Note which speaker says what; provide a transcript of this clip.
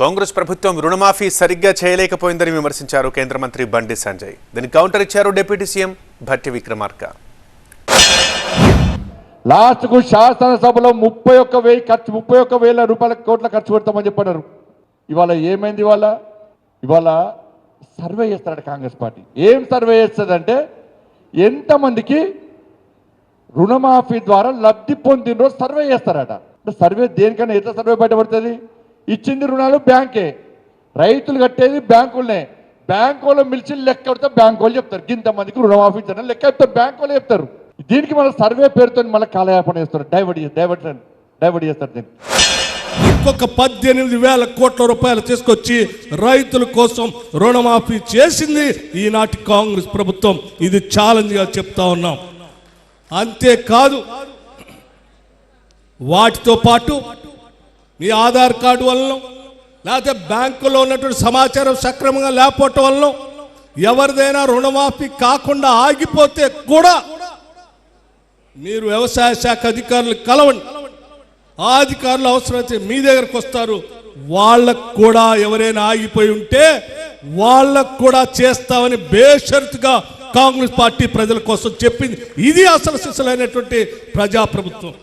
Speaker 1: కాంగ్రెస్ ప్రభుత్వం రుణమాఫీ సరిగ్గా చేయలేకపోయిందని విమర్శించారు కేంద్ర మంత్రి బండి సంజయ్. దీనికి కౌంటర్ ఇచ్చారు deputy CM Bhatti Vikramarka.
Speaker 2: Last కు శాసనసభలో 31,000 రూపాయల కోట్ల ఖర్చు పెడతామని చెప్పారు. ఇవాళ ఏమైంది? ఇవాళ సర్వే చేస్తారట కాంగ్రెస్ పార్టీ. ఏం సర్వే చేస్తుందంటే ఎంతమందికి రుణమాఫీ ద్వారా లబ్ధి పొందినో సర్వే చేస్తారట. సర్వే దేనికన్నా ఎట్లా సర్వే బయటపడుతుంది? ఇచ్చింది రుణాలు బ్యాంకే, రైతులు కట్టేది బ్యాంకులనే. బ్యాంకు వాళ్ళు మిలిచి లెక్క పెడితే బ్యాంకు వాళ్ళు చెప్తారు ఇంతమందికి రుణమాఫీ ఇచ్చారని లెక్క చెప్తారు, బ్యాంకు వాళ్ళు చెప్తారు. దీనికి మన సర్వే పేరుతో మళ్ళీ కాలయాపన చేస్తారు, డైవర్ట్ చేస్తారు. దీనికి
Speaker 3: ఇంకొక 18,000 కోట్ల రూపాయలు తీసుకొచ్చి రైతుల కోసం రుణమాఫీ చేసింది ఈనాటి కాంగ్రెస్ ప్రభుత్వం. ఇది ఛాలెంజ్గా చెప్తా ఉన్నాం. అంతేకాదు, వాటితో పాటు మీ ఆధార్ కార్డు వలన లేకపోతే బ్యాంకులో ఉన్నటువంటి సమాచారం సక్రమంగా లేకపోవటం వలన ఎవరిదైనా రుణమాఫీ కాకుండా ఆగిపోతే కూడా మీరు వ్యవసాయ శాఖ అధికారులు కలవండి. ఆ అధికారులు అవసరమైతే మీ దగ్గరకు వస్తారు. వాళ్ళకు కూడా ఎవరైనా ఆగిపోయి ఉంటే వాళ్ళకు కూడా చేస్తామని బేషరతుగా కాంగ్రెస్ పార్టీ ప్రజల కోసం చెప్పింది. ఇది అసలు సిసలైనటువంటి ప్రజాప్రభుత్వం.